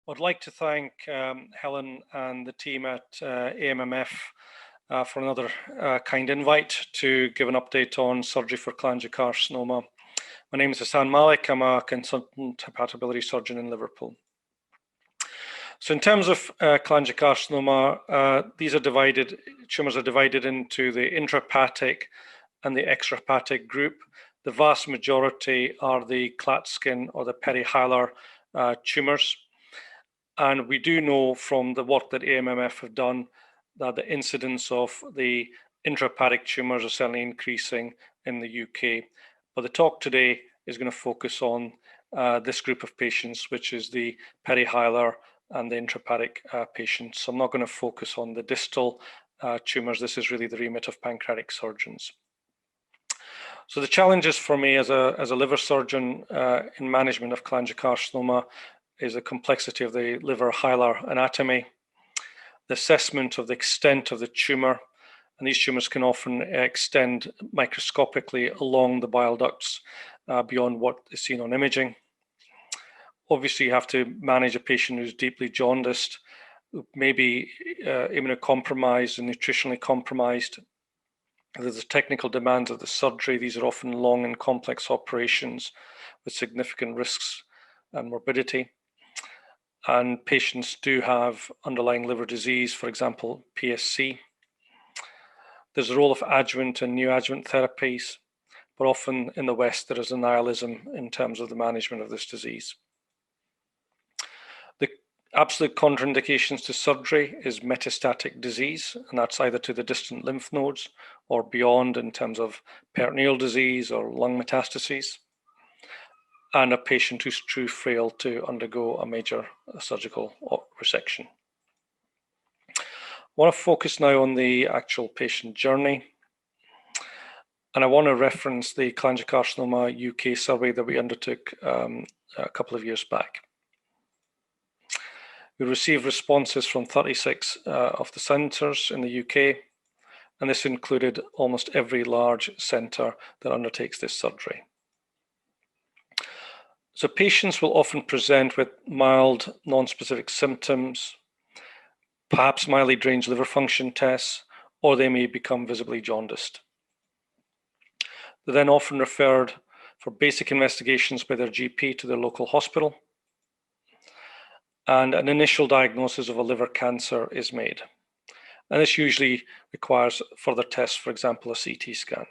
I'd like to thank Helen and the team at AMMF for another kind invite to give an update on surgery for cholangiocarcinoma. My name is Hassan Malik. I'm a consultant hepatobility surgeon in Liverpool. So in terms of cholangiocarcinoma, tumors are divided into the intrahepatic and the extrahepatic group. The vast majority are the Klatskin or the perihilar tumors. And we do know from the work that AMMF have done that the incidence of the intrahepatic tumors are certainly increasing in the UK. But the talk today is going to focus on this group of patients, which is the perihilar and the intrahepatic patients. So I'm not going to focus on the distal tumors. This is really the remit of pancreatic surgeons. So the challenges for me as a liver surgeon in management of cholangiocarcinoma is the complexity of the liver hilar anatomy, the assessment of the extent of the tumor, and these tumors can often extend microscopically along the bile ducts beyond what is seen on imaging. Obviously, you have to manage a patient who's deeply jaundiced, maybe immunocompromised and nutritionally compromised. There's the technical demands of the surgery. These are often long and complex operations with significant risks and morbidity. And patients do have underlying liver disease, for example, PSC. There's a role of adjuvant and neoadjuvant therapies, but often in the West there is a nihilism in terms of the management of this disease. The absolute contraindications to surgery is metastatic disease, and that's either to the distant lymph nodes or beyond in terms of peritoneal disease or lung metastases, and a patient who's too frail to undergo a major surgical resection. I want to focus now on the actual patient journey. And I want to reference the Cholangiocarcinoma UK survey that we undertook a couple of years back. We received responses from 36 of the centres in the UK, and this included almost every large centre that undertakes this surgery. So patients will often present with mild, non-specific symptoms, perhaps mildly deranged liver function tests, or they may become visibly jaundiced. They're then often referred for basic investigations by their GP to their local hospital, and an initial diagnosis of a liver cancer is made. And this usually requires further tests, for example, a CT scan.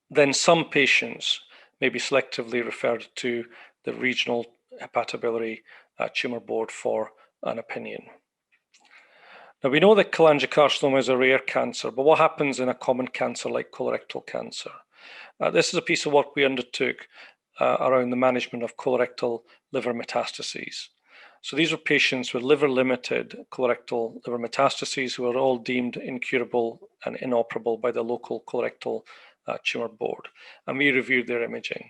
Then some patients may be selectively referred to the regional hepatobiliary tumour board for an opinion. Now we know that cholangiocarcinoma is a rare cancer, but what happens in a common cancer like colorectal cancer? This is a piece of work we undertook around the management of colorectal liver metastases. So these are patients with liver-limited colorectal liver metastases who are all deemed incurable and inoperable by the local colorectal tumour board, and we reviewed their imaging.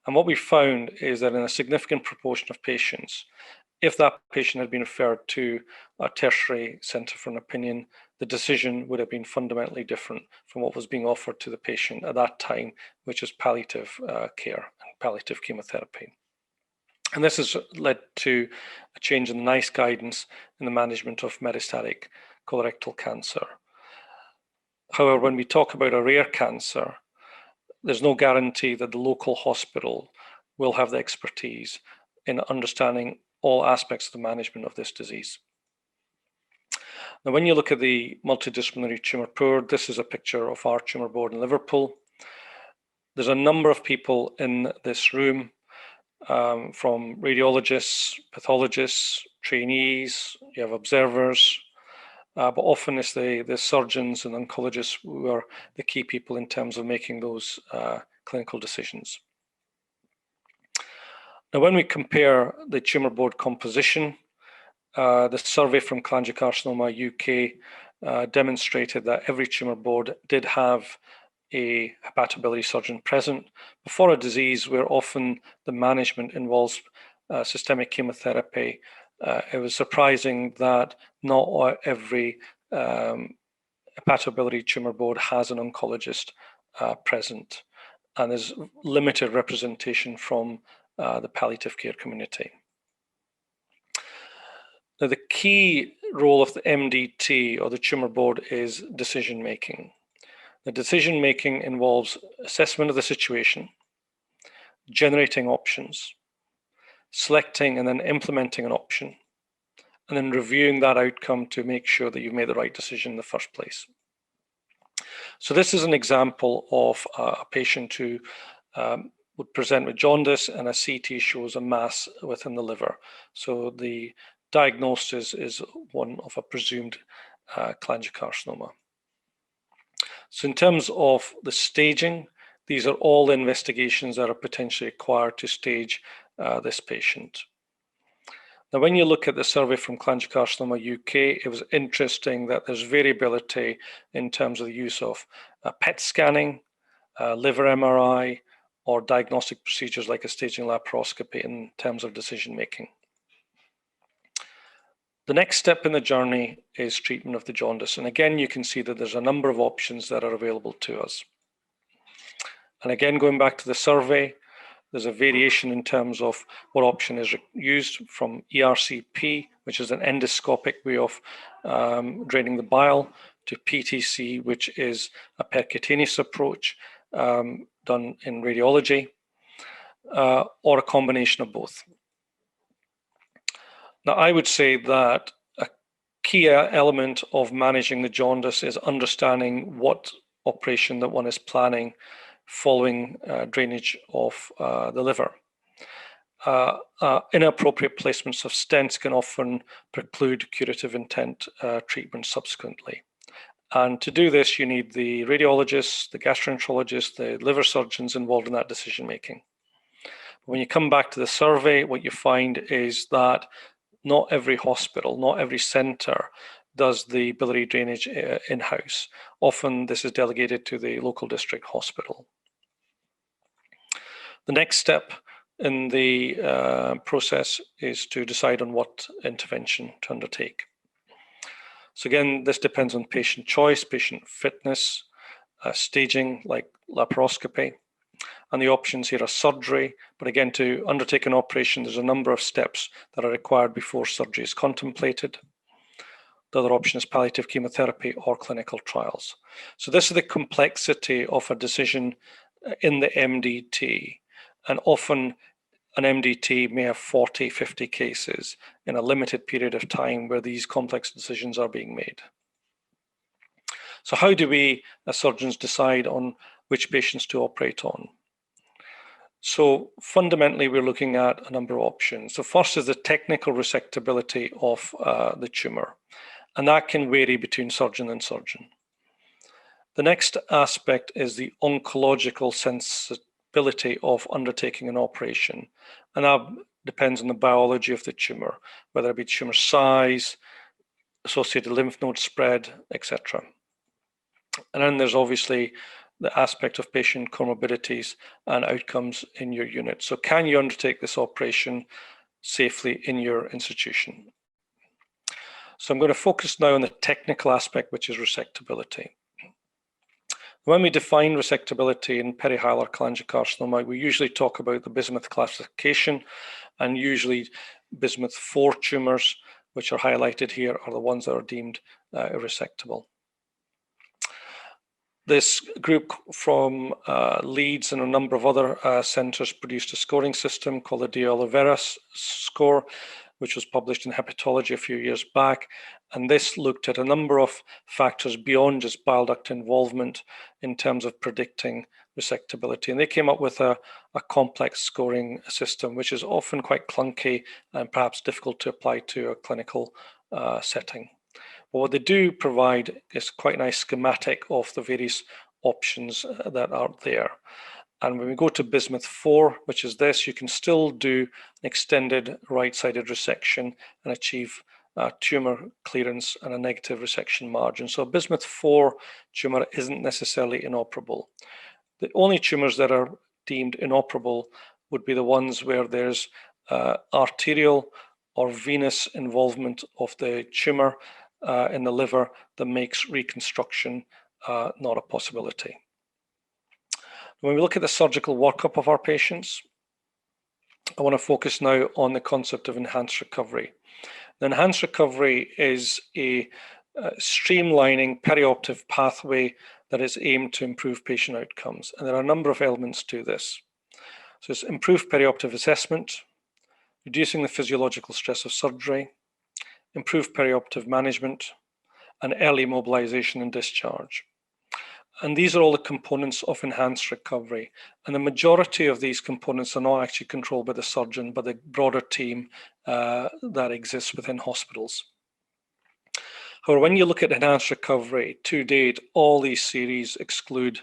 And what we found is that in a significant proportion of patients, if that patient had been referred to a tertiary centre for an opinion, the decision would have been fundamentally different from what was being offered to the patient at that time, which is palliative care and palliative chemotherapy. And this has led to a change in the NICE guidance in the management of metastatic colorectal cancer. However, when we talk about a rare cancer, there's no guarantee that the local hospital will have the expertise in understanding all aspects of the management of this disease. Now, when you look at the multidisciplinary tumour board, this is a picture of our tumour board in Liverpool. There's a number of people in this room, from radiologists, pathologists, trainees, you have observers, but often it's the surgeons and oncologists who are the key people in terms of making those clinical decisions. Now, when we compare the tumour board composition, the survey from Cholangiocarcinoma UK demonstrated that every tumour board did have a hepatobility surgeon present. But for a disease where often the management involves systemic chemotherapy, it was surprising that not every hepatobility tumour board has an oncologist present, and there's limited representation from the palliative care community. Now, the key role of the MDT, or the tumour board, is decision making. The decision making involves assessment of the situation, generating options, selecting and then implementing an option, and then reviewing that outcome to make sure that you've made the right decision in the first place. So this is an example of a patient who would present with jaundice, and a CT shows a mass within the liver. So the diagnosis is one of a presumed cholangiocarcinoma. So in terms of the staging, these are all the investigations that are potentially required to stage this patient. Now, when you look at the survey from Cholangiocarcinoma UK, it was interesting that there's variability in terms of the use of PET scanning, liver MRI, or diagnostic procedures like a staging laparoscopy in terms of decision making. The next step in the journey is treatment of the jaundice. And again, you can see that there's a number of options that are available to us. And again, going back to the survey, there's a variation in terms of what option is used, from ERCP, which is an endoscopic way of draining the bile, to PTC, which is a percutaneous approach done in radiology, or a combination of both. Now, I would say that a key element of managing the jaundice is understanding what operation that one is planning following drainage of the liver. Inappropriate placements of stents can often preclude curative intent treatment subsequently. And to do this, you need the radiologists, the gastroenterologists, the liver surgeons involved in that decision making. When you come back to the survey, what you find is that not every hospital, not every center does the biliary drainage in-house. Often this is delegated to the local district hospital. The next step in the process is to decide on what intervention to undertake. So again, this depends on patient choice, patient fitness, staging like laparoscopy, and the options here are surgery. But again, to undertake an operation, there's a number of steps that are required before surgery is contemplated. The other option is palliative chemotherapy or clinical trials. So this is the complexity of a decision in the MDT. And often an MDT may have 40, 50 cases in a limited period of time where these complex decisions are being made. So how do we, as surgeons, decide on which patients to operate on? So fundamentally, we're looking at a number of options. So first is the technical resectability of the tumor, and that can vary between surgeon and surgeon. The next aspect is the oncological sensibility of undertaking an operation, and that depends on the biology of the tumor, whether it be tumor size, associated lymph node spread, etc. And then there's obviously the aspect of patient comorbidities and outcomes in your unit. So can you undertake this operation safely in your institution? So I'm going to focus now on the technical aspect, which is resectability. When we define resectability in perihilar cholangiocarcinoma, we usually talk about the bismuth classification, and usually bismuth 4 tumors, which are highlighted here, are the ones that are deemed irresectable. This group from Leeds and a number of other centres produced a scoring system called the Diolovera Score, which was published in Hepatology a few years back. And this looked at a number of factors beyond just bile duct involvement in terms of predicting resectability. And they came up with a complex scoring system, which is often quite clunky and perhaps difficult to apply to a clinical setting. But what they do provide is quite a nice schematic of the various options that are there. And when we go to bismuth 4, which is this, you can still do an extended right-sided resection and achieve tumor clearance and a negative resection margin. So a bismuth 4 tumor isn't necessarily inoperable. The only tumors that are deemed inoperable would be the ones where there's arterial or venous involvement of the tumor in the liver that makes reconstruction not a possibility. When we look at the surgical workup of our patients, I want to focus now on the concept of enhanced recovery. The enhanced recovery is a streamlining perioperative pathway that is aimed to improve patient outcomes. And there are a number of elements to this. So it's improved perioperative assessment, reducing the physiological stress of surgery, improved perioperative management, and early mobilization and discharge. And these are all the components of enhanced recovery. And the majority of these components are not actually controlled by the surgeon, but the broader team that exists within hospitals. However, when you look at enhanced recovery, to date, all these series exclude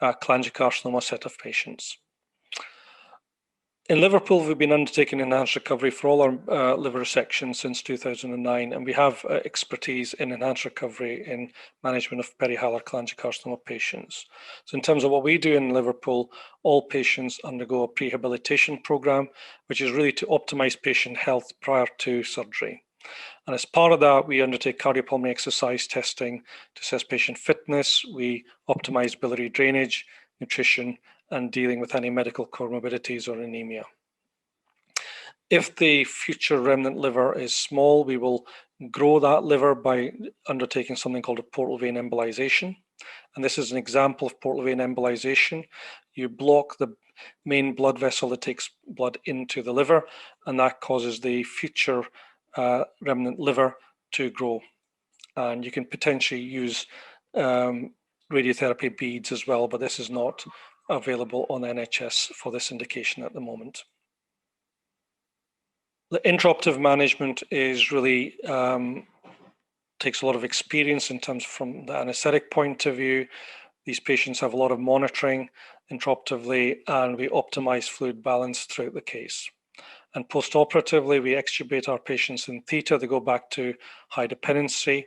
cholangiocarcinoma set of patients. In Liverpool, we've been undertaking enhanced recovery for all our liver resections since 2009, and we have expertise in enhanced recovery in management of perihilar cholangiocarcinoma patients. So in terms of what we do in Liverpool, all patients undergo a prehabilitation program, which is really to optimize patient health prior to surgery. And as part of that, we undertake cardiopulmonary exercise testing to assess patient fitness. We optimize biliary drainage, nutrition, and dealing with any medical comorbidities or anemia. If the future remnant liver is small, we will grow that liver by undertaking something called a portal vein embolization. And this is an example of portal vein embolization. You block the main blood vessel that takes blood into the liver, and that causes the future remnant liver to grow. And you can potentially use radiotherapy beads as well, but this is not available on NHS for this indication at the moment. The intraoperative management is really takes a lot of experience in terms from the anesthetic point of view. These patients have a lot of monitoring intraoperatively, and we optimize fluid balance throughout the case. And post-operatively, we extubate our patients in theta. They go back to high dependency.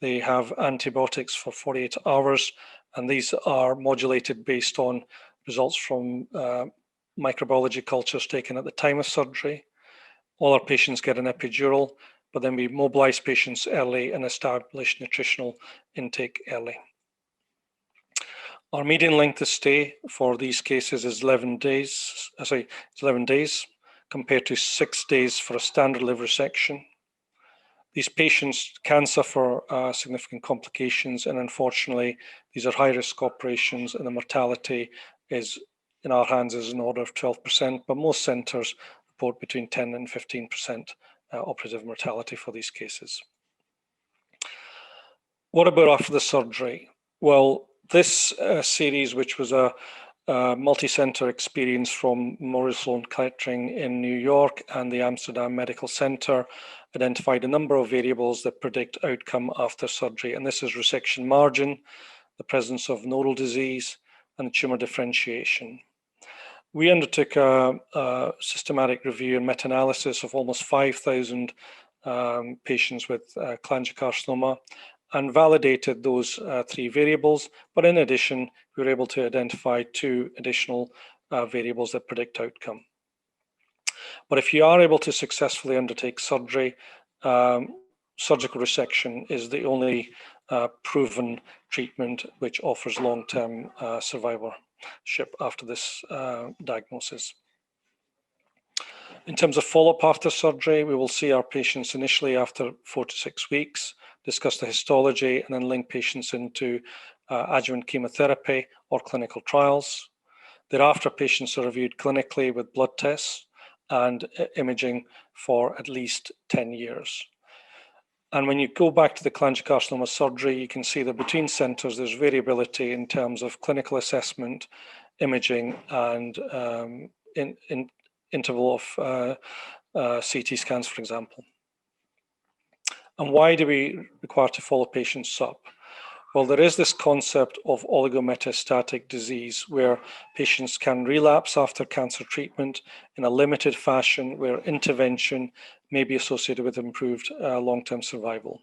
They have antibiotics for 48 hours, and these are modulated based on results from microbiology cultures taken at the time of surgery. All our patients get an epidural, but then we mobilize patients early and establish nutritional intake early. Our median length of stay for these cases is 11 days, compared to 6 days for a standard liver resection. These patients can suffer significant complications, and unfortunately, these are high-risk operations, and the mortality is, in our hands, is an order of 12%, but most centres report between 10 and 15% operative mortality for these cases. What about after the surgery? Well, this series, which was a multi-center experience from Memorial Sloan Kettering in New York and the Amsterdam Medical Center, identified a number of variables that predict outcome after surgery. And this is resection margin, the presence of nodal disease, and tumor differentiation. We undertook a systematic review and meta-analysis of almost 5,000 patients with cholangiocarcinoma and validated those 3 variables. But in addition, we were able to identify 2 additional variables that predict outcome. But if you are able to successfully undertake surgery, surgical resection is the only proven treatment which offers long-term survivorship after this diagnosis. In terms of follow-up after surgery, we will see our patients initially after 4 to 6 weeks, discuss the histology, and then link patients into adjuvant chemotherapy or clinical trials. Thereafter, patients are reviewed clinically with blood tests and imaging for at least 10 years. And when you go back to the cholangiocarcinoma surgery, you can see that between centres, there's variability in terms of clinical assessment, imaging, and interval of CT scans, for example. And why do we require to follow patients up? Well, there is this concept of oligometastatic disease where patients can relapse after cancer treatment in a limited fashion where intervention may be associated with improved long-term survival.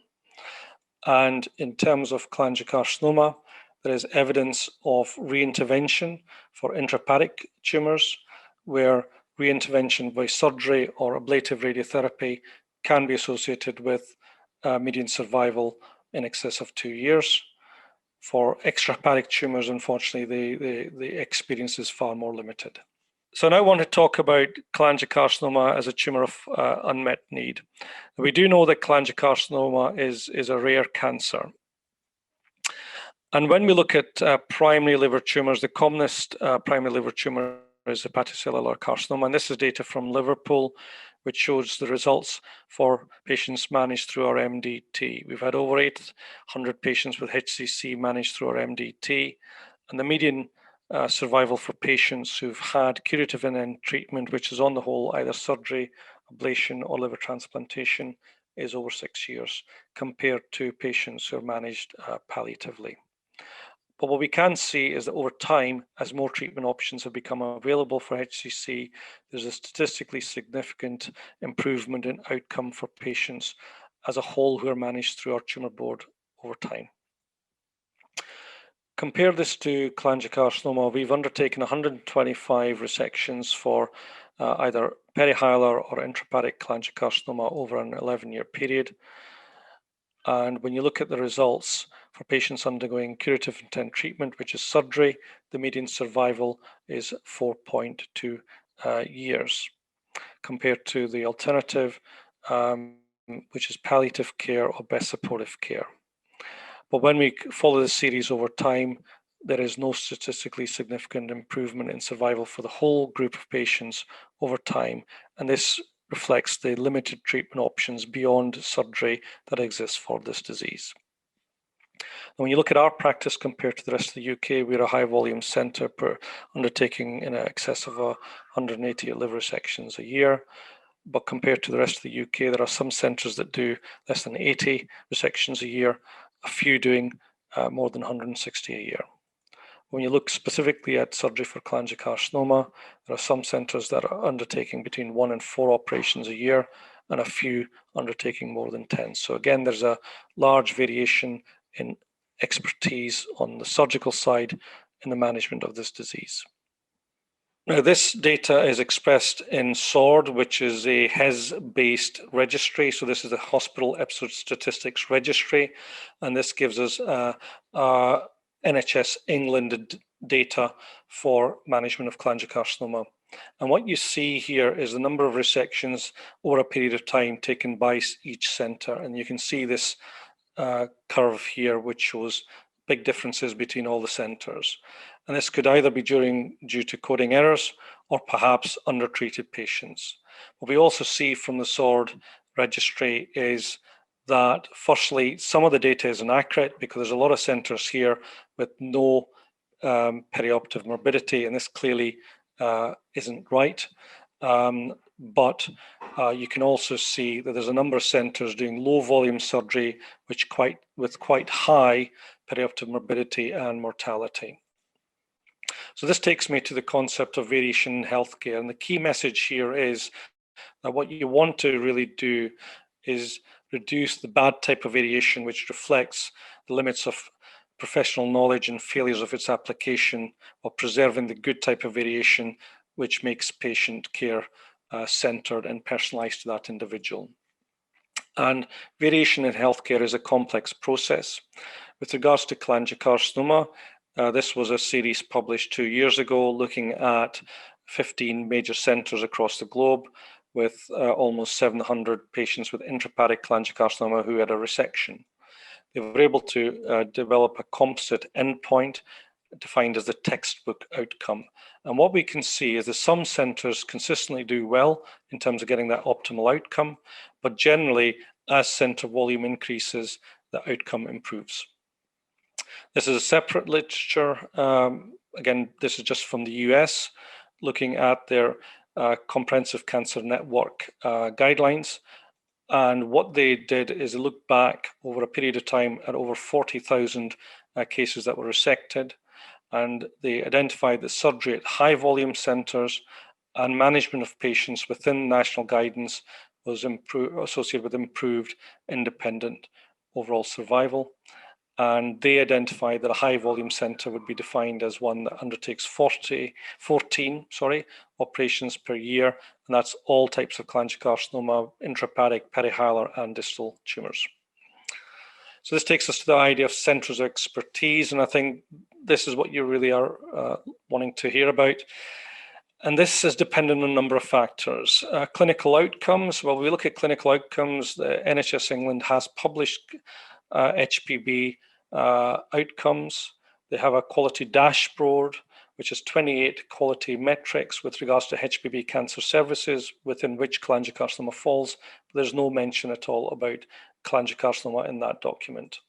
And in terms of cholangiocarcinoma, there is evidence of reintervention for intrahepatic tumors where reintervention by surgery or ablative radiotherapy can be associated with median survival in excess of 2 years. For extrahepatic tumors, unfortunately, the experience is far more limited. So now I want to talk about cholangiocarcinoma as a tumor of unmet need. We do know that cholangiocarcinoma is a rare cancer. And when we look at primary liver tumors, the commonest primary liver tumor is hepatocellular carcinoma. And this is data from Liverpool, which shows the results for patients managed through our MDT. We've had over 800 patients with HCC managed through our MDT. And the median survival for patients who've had curative and then treatment, which is on the whole either surgery, ablation, or liver transplantation, is over 6 years, compared to patients who are managed palliatively. But what we can see is that over time, as more treatment options have become available for HCC, there's a statistically significant improvement in outcome for patients as a whole who are managed through our tumor board over time. Compare this to cholangiocarcinoma. We've undertaken 125 resections for either perihilar or intrahepatic cholangiocarcinoma over an 11-year period. And when you look at the results for patients undergoing curative intent treatment, which is surgery, the median survival is 4.2 years, compared to the alternative, which is palliative care or best supportive care. But when we follow the series over time, there is no statistically significant improvement in survival for the whole group of patients over time. And this reflects the limited treatment options beyond surgery that exist for this disease. And when you look at our practice compared to the rest of the UK, we're a high volume centre undertaking in excess of 180 liver resections a year. But compared to the rest of the UK, there are some centres that do less than 80 resections a year, a few doing more than 160 a year. When you look specifically at surgery for cholangiocarcinoma, there are some centres that are undertaking between 1 and 4 operations a year, and a few undertaking more than 10. So again, there's a large variation in expertise on the surgical side in the management of this disease. Now, this data is expressed in SORD, which is a HES-based registry. So this is the Hospital Episode Statistics Registry, and this gives us NHS England data for management of cholangiocarcinoma. And what you see here is the number of resections over a period of time taken by each centre. And you can see this curve here, which shows big differences between all the centres. And this could either be due to coding errors or perhaps undertreated patients. What we also see from the SORD registry is that, firstly, some of the data is inaccurate because there's a lot of centres here with no perioperative morbidity, and this clearly isn't right. But you can also see that there's a number of centres doing low volume surgery with quite high perioperative morbidity and mortality. So this takes me to the concept of variation in healthcare, and the key message here is that what you want to really do is reduce the bad type of variation, which reflects the limits of professional knowledge and failures of its application, while preserving the good type of variation, which makes patient care centered and personalized to that individual. And variation in healthcare is a complex process. With regards to cholangiocarcinoma, this was a series published 2 years ago looking at 15 major centres across the globe with almost 700 patients with intrahepatic cholangiocarcinoma who had a resection. They were able to develop a composite endpoint defined as the textbook outcome. And what we can see is that some centres consistently do well in terms of getting that optimal outcome, but generally, as centre volume increases, the outcome improves. This is a separate literature. Again, this is just from the US, looking at their Comprehensive Cancer Network guidelines. And what they did is look back over a period of time at over 40,000 cases that were resected. And they identified that surgery at high volume centres and management of patients within national guidance was associated with improved independent overall survival. And they identified that a high volume centre would be defined as one that undertakes 14 operations per year. And that's all types of cholangiocarcinoma, intrahepatic, perihilar, and distal tumours. So this takes us to the idea of centres of expertise. And I think this is what you really are wanting to hear about. And this is dependent on a number of factors. Clinical outcomes, well, we look at clinical outcomes. The NHS England has published HPB outcomes. They have a quality dashboard, which is 28 quality metrics with regards to HPB cancer services, within which cholangiocarcinoma falls. But there's no mention at all about cholangiocarcinoma in that document.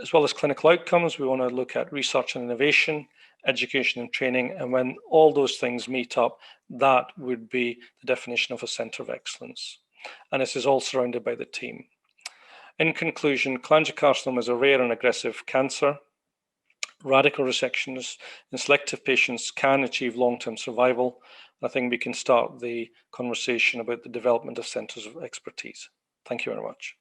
As well as clinical outcomes, we want to look at research and innovation, education and training, and when all those things meet up, that would be the definition of a centre of excellence. And this is all surrounded by the team. In conclusion, cholangiocarcinoma is a rare and aggressive cancer. Radical resections in selective patients can achieve long-term survival. I think we can start the conversation about the development of centres of expertise. Thank you very much.